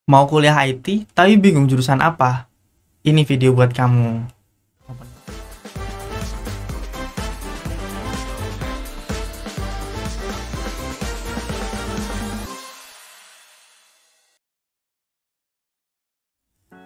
Mau kuliah IT, tapi bingung jurusan apa? Ini video buat kamu.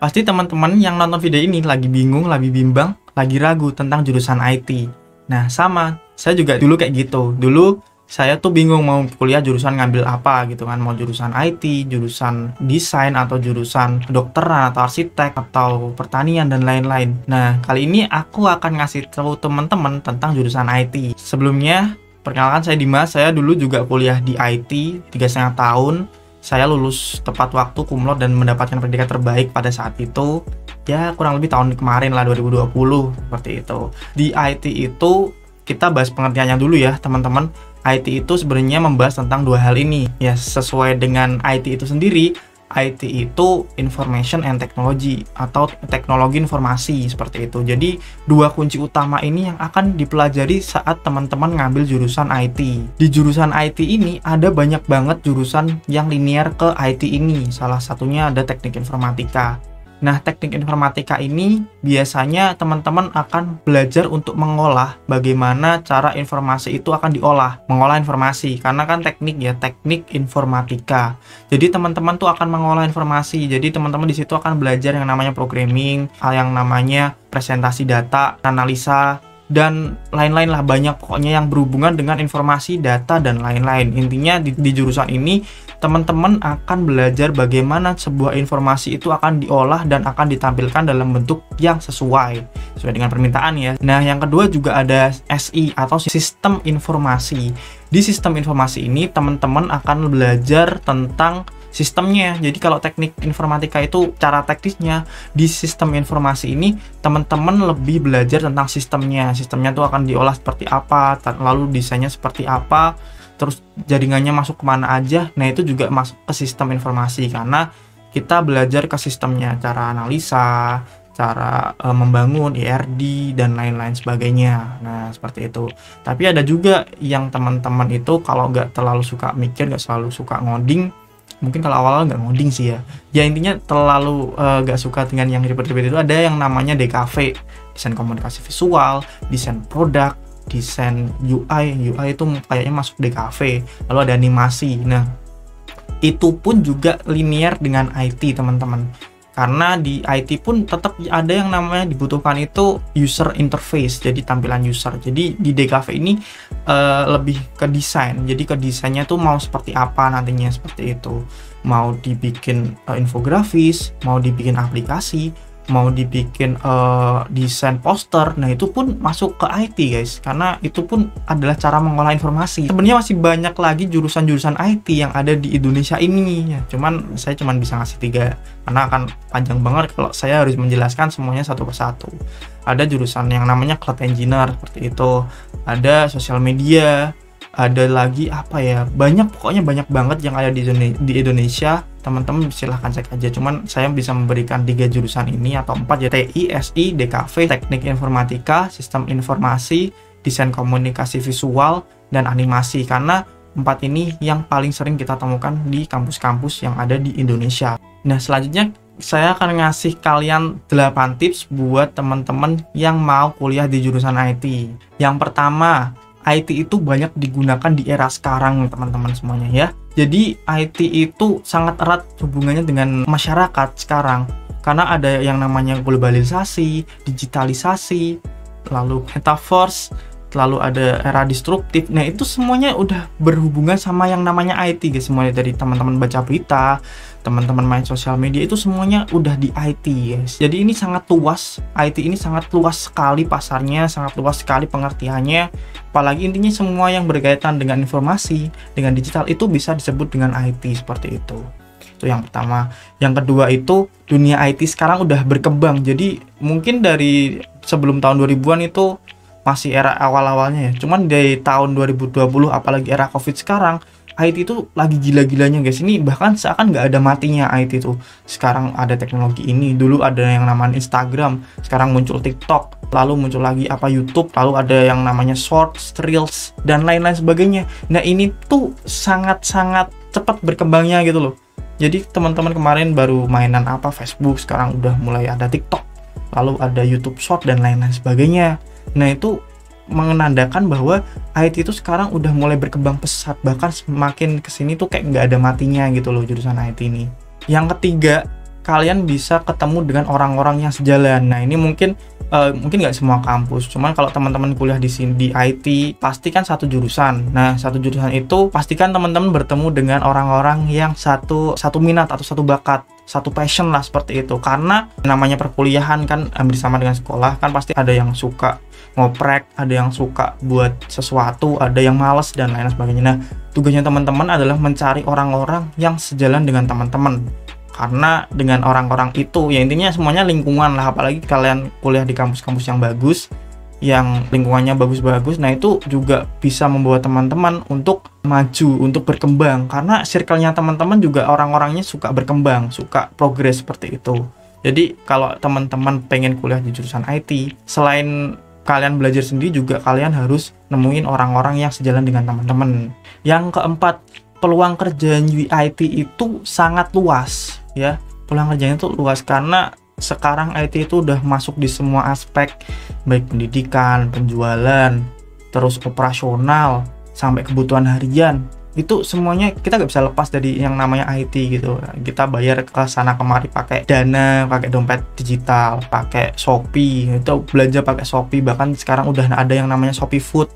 Pasti teman-teman yang nonton video ini lagi bingung, lagi bimbang, lagi ragu tentang jurusan IT. Nah, sama. Saya juga dulu kayak gitu. Dulu saya tuh bingung mau kuliah jurusan ngambil apa gitu kan. Mau jurusan IT, jurusan desain, atau jurusan kedokteran, atau arsitek, atau pertanian, dan lain-lain. Nah, kali ini aku akan ngasih tahu teman-teman tentang jurusan IT. Sebelumnya, perkenalkan saya Dimas. Saya dulu juga kuliah di IT 3,5 tahun. Saya lulus tepat waktu, kumlot, dan mendapatkan predikat terbaik pada saat itu. Ya, kurang lebih tahun kemarin lah, 2020, seperti itu. Di IT itu, kita bahas pengertiannya dulu ya, teman-teman. IT itu sebenarnya membahas tentang dua hal ini. Ya, sesuai dengan IT itu sendiri, IT itu Information and Technology, atau teknologi informasi, seperti itu. Jadi, dua kunci utama ini yang akan dipelajari saat teman-teman ngambil jurusan IT. Di jurusan IT ini ada banyak banget jurusan yang linear ke IT ini. Salah satunya ada teknik informatika. Nah, teknik informatika ini biasanya teman-teman akan belajar untuk mengolah bagaimana cara informasi itu akan diolah, mengolah informasi, karena kan teknik ya, teknik informatika. Jadi teman-teman tuh akan mengolah informasi. Jadi teman-teman di situ akan belajar yang namanya programming, yang namanya presentasi data, analisa, dan lain-lain lah, banyak pokoknya yang berhubungan dengan informasi, data, dan lain-lain. Intinya di jurusan ini teman-teman akan belajar bagaimana sebuah informasi itu akan diolah dan akan ditampilkan dalam bentuk yang sesuai dengan permintaan ya. Nah, yang kedua juga ada SI atau sistem informasi. Di sistem informasi ini teman-teman akan belajar tentang sistemnya. Jadi kalau teknik informatika itu cara teknisnya, di sistem informasi ini teman-teman lebih belajar tentang sistemnya. Sistemnya tuh akan diolah seperti apa, lalu desainnya seperti apa, terus jaringannya masuk kemana aja. Nah, itu juga masuk ke sistem informasi, karena kita belajar ke sistemnya, cara analisa, cara membangun ERD, dan lain-lain sebagainya. Nah, seperti itu. Tapi ada juga yang teman-teman itu kalau nggak terlalu suka mikir, nggak selalu suka ngoding, mungkin kalau awal-awal nggak ngoding sih ya. Ya, intinya terlalu nggak suka dengan yang ribet-ribet itu, ada yang namanya DKV, desain komunikasi visual, desain produk, desain UI itu kayaknya masuk DKV, lalu ada animasi. Nah, itu pun juga linear dengan IT, teman-teman. Karena di IT pun tetap ada yang namanya dibutuhkan itu user interface, jadi tampilan user. Jadi di DKV ini lebih ke desain. Jadi ke desainnya tuh mau seperti apa nantinya, seperti itu. Mau dibikin infografis, mau dibikin aplikasi, mau dibikin desain poster. Nah, itu pun masuk ke IT, guys, karena itu pun adalah cara mengolah informasi. Sebenarnya masih banyak lagi jurusan-jurusan IT yang ada di Indonesia ini ya. Saya bisa ngasih 3 karena akan panjang banget kalau saya harus menjelaskan semuanya satu persatu. Ada jurusan yang namanya cloud engineer, seperti itu. Ada sosial media, ada lagi apa ya, pokoknya banyak banget yang ada di Indonesia. Teman-teman silahkan cek aja. Cuman saya bisa memberikan 3 jurusan ini atau 4 ya, TI, SI, DKV, teknik informatika, sistem informasi, desain komunikasi visual, dan animasi, karena 4 ini yang paling sering kita temukan di kampus-kampus yang ada di Indonesia. Nah, selanjutnya saya akan ngasih kalian 8 tips buat teman-teman yang mau kuliah di jurusan IT. Yang pertama, IT itu banyak digunakan di era sekarang, teman-teman semuanya ya. Jadi IT itu sangat erat hubungannya dengan masyarakat sekarang, karena ada yang namanya globalisasi, digitalisasi, lalu metaverse, lalu ada era disruptif. Nah, itu semuanya udah berhubungan sama yang namanya IT, guys. Semuanya dari teman-teman baca berita, teman-teman main sosial media, itu semuanya udah di IT, guys. Jadi ini sangat luas, IT ini sangat luas sekali pasarnya, sangat luas sekali pengertiannya. Apalagi intinya semua yang berkaitan dengan informasi, dengan digital itu bisa disebut dengan IT, seperti itu. Itu yang pertama. Yang kedua itu dunia IT sekarang udah berkembang. Jadi mungkin dari sebelum tahun 2000-an itu masih era awal-awalnya ya. Cuman dari tahun 2020, apalagi era COVID sekarang, IT itu lagi gila-gilanya, guys. Ini bahkan seakan nggak ada matinya IT itu. Sekarang ada teknologi ini, dulu ada yang namanya Instagram, sekarang muncul TikTok, lalu muncul lagi YouTube, lalu ada yang namanya Shorts, Reels, dan lain-lain sebagainya. Nah, ini tuh sangat-sangat cepat berkembangnya gitu loh. Jadi teman-teman kemarin baru mainan apa Facebook, sekarang udah mulai ada TikTok, lalu ada YouTube Short dan lain-lain sebagainya. Nah itu menandakan bahwa IT itu sekarang udah mulai berkembang pesat, bahkan semakin kesini tuh kayak nggak ada matinya gitu loh jurusan IT ini. Yang ketiga, kalian bisa ketemu dengan orang-orang yang sejalan. Nah ini mungkin nggak semua kampus, cuman kalau teman-teman kuliah di sini di IT pasti kan satu jurusan. Nah satu jurusan itu pastikan teman-teman bertemu dengan orang-orang yang satu minat atau satu bakat, satu passion lah seperti itu. Karena namanya perkuliahan kan hampir sama dengan sekolah, kan pasti ada yang suka ngoprek, ada yang suka buat sesuatu, ada yang males dan lain sebagainya. Nah tugasnya teman-teman adalah mencari orang-orang yang sejalan dengan teman-teman. Karena dengan orang-orang itu, ya intinya semuanya lingkungan lah, apalagi kalian kuliah di kampus-kampus yang bagus, yang lingkungannya bagus-bagus, nah itu juga bisa membawa teman-teman untuk maju, untuk berkembang. Karena circle-nya teman-teman juga orang-orangnya suka berkembang, suka progres seperti itu. Jadi kalau teman-teman pengen kuliah di jurusan IT, selain kalian belajar sendiri juga kalian harus nemuin orang-orang yang sejalan dengan teman-teman. Yang keempat, peluang kerja di IT itu sangat luas ya. Peluang kerjanya itu luas karena sekarang IT itu udah masuk di semua aspek, baik pendidikan, penjualan, terus operasional, sampai kebutuhan harian. Itu semuanya kita nggak bisa lepas dari yang namanya IT gitu. Kita bayar ke sana kemari pakai Dana, pakai dompet digital, pakai Shopee, itu belanja pakai Shopee. Bahkan sekarang udah ada yang namanya Shopee Food,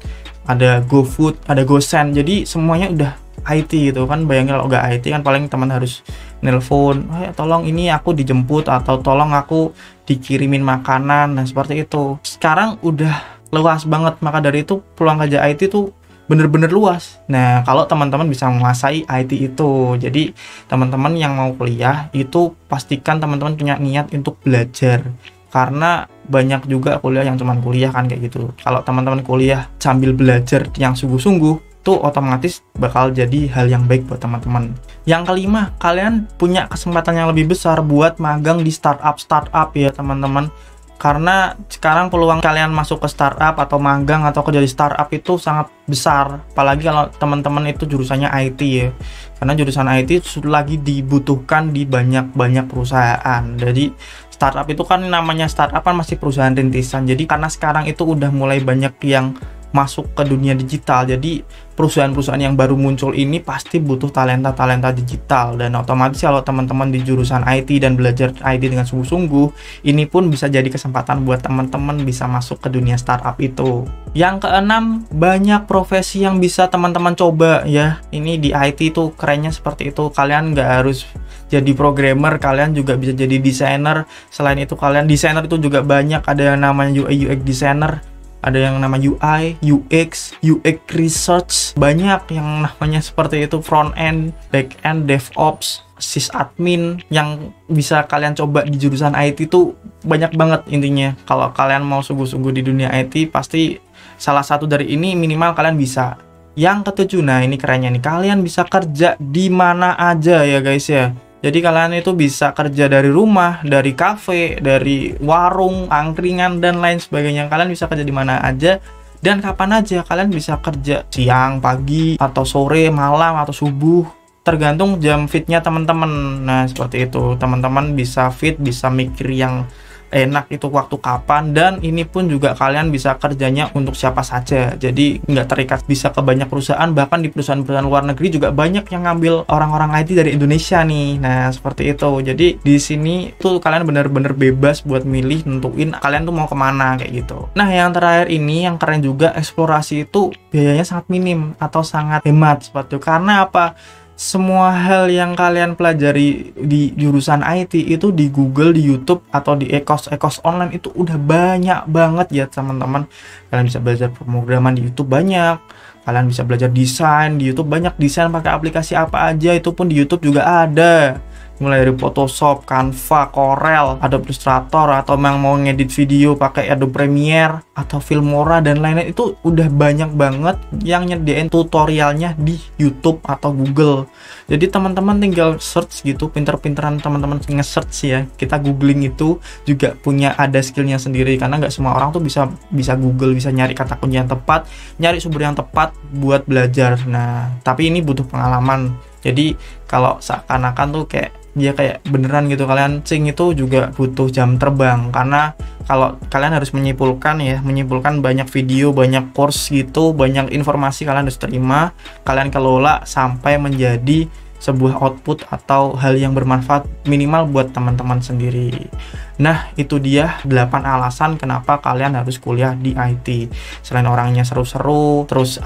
ada GoFood, ada GoSend. Jadi semuanya udah IT gitu kan. Bayangin kalau nggak IT kan paling teman harus nelpon, tolong ini aku dijemput, atau tolong aku dikirimin makanan. Nah seperti itu. Sekarang udah luas banget, maka dari itu peluang kerja IT tuh bener-bener luas. Nah kalau teman-teman bisa menguasai IT itu, jadi teman-teman yang mau kuliah itu pastikan teman-teman punya niat untuk belajar. Karena banyak juga kuliah yang cuman kuliah kan kayak gitu. Kalau teman-teman kuliah sambil belajar yang sungguh-sungguh, itu otomatis bakal jadi hal yang baik buat teman-teman. Yang kelima, kalian punya kesempatan yang lebih besar buat magang di startup ya teman-teman. Karena sekarang peluang kalian masuk ke startup atau magang atau kerja di startup itu sangat besar. Apalagi kalau teman-teman itu jurusannya IT ya. Karena jurusan IT lagi dibutuhkan di banyak perusahaan. Jadi startup itu kan namanya startup kan masih perusahaan rintisan. Jadi karena sekarang itu udah mulai banyak yang masuk ke dunia digital, jadi perusahaan-perusahaan yang baru muncul ini pasti butuh talenta-talenta digital. Dan otomatis kalau teman-teman di jurusan IT dan belajar IT dengan sungguh-sungguh, ini pun bisa jadi kesempatan buat teman-teman bisa masuk ke dunia startup itu. Yang keenam, banyak profesi yang bisa teman-teman coba ya. Ini di IT tuh kerennya seperti itu. Kalian nggak harus jadi programmer, kalian juga bisa jadi desainer. Selain itu kalian desainer itu juga banyak, ada yang namanya UI UX designer, ada yang nama UI, UX, UX research, banyak yang namanya seperti itu, front end, back end, DevOps, sysadmin yang bisa kalian coba di jurusan IT itu banyak banget intinya. Kalau kalian mau sungguh-sungguh di dunia IT, pasti salah satu dari ini minimal kalian bisa. Yang ketujuh, nah ini kerennya nih, kalian bisa kerja di mana aja ya guys ya. Jadi kalian itu bisa kerja dari rumah, dari kafe, dari warung, angkringan, dan lain sebagainya. Kalian bisa kerja di mana aja dan kapan aja. Kalian bisa kerja siang, pagi, atau sore, malam, atau subuh. Tergantung jam fitnya teman-teman. Nah seperti itu. Teman-teman bisa fit, bisa mikir yang enak itu waktu kapan, dan ini pun juga kalian bisa kerjanya untuk siapa saja, jadi nggak terikat, bisa ke banyak perusahaan, bahkan di perusahaan-perusahaan luar negeri juga banyak yang ngambil orang-orang IT dari Indonesia nih. Nah seperti itu, jadi di sini tuh kalian bener-bener bebas buat milih, nentuin kalian tuh mau kemana kayak gitu. Nah yang terakhir ini yang keren juga, eksplorasi itu biayanya sangat minim atau sangat hemat seperti itu. Karena apa? Semua hal yang kalian pelajari di jurusan IT itu di Google, di YouTube, atau di ekos online itu udah banyak banget ya teman-teman. Kalian bisa belajar pemrograman di YouTube banyak, kalian bisa belajar desain di YouTube banyak, desain pakai aplikasi apa aja itu pun di YouTube juga ada. Mulai dari Photoshop, Canva, Corel, Adobe Illustrator, atau yang mau ngedit video pakai Adobe Premiere atau Filmora dan lain-lain, itu udah banyak banget yang nyediain tutorialnya di YouTube atau Google. Jadi teman-teman tinggal search gitu, pinter-pinteran teman-teman nge-search ya. Kita googling itu juga punya ada skillnya sendiri, karena nggak semua orang tuh bisa Google, bisa nyari kata kunci yang tepat, nyari sumber yang tepat buat belajar. Nah, tapi ini butuh pengalaman. Jadi kalau seakan-akan tuh kayak dia kayak beneran gitu, kalian sync itu juga butuh jam terbang, karena kalau kalian harus menyimpulkan banyak video, banyak course gitu, banyak informasi kalian harus terima, kalian kelola sampai menjadi sebuah output atau hal yang bermanfaat minimal buat teman-teman sendiri. Nah, itu dia 8 alasan kenapa kalian harus kuliah di IT. Selain orangnya seru-seru, terus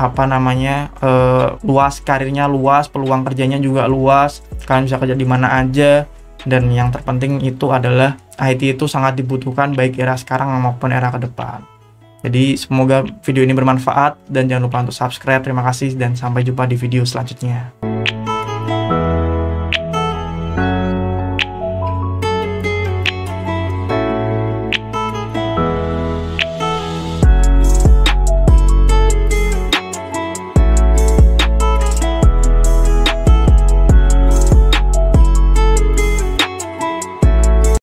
luas, karirnya luas, peluang kerjanya juga luas, kalian bisa kerja di mana aja, dan yang terpenting itu adalah IT itu sangat dibutuhkan baik era sekarang maupun era ke depan. Jadi semoga video ini bermanfaat dan jangan lupa untuk subscribe. Terima kasih dan sampai jumpa di video selanjutnya.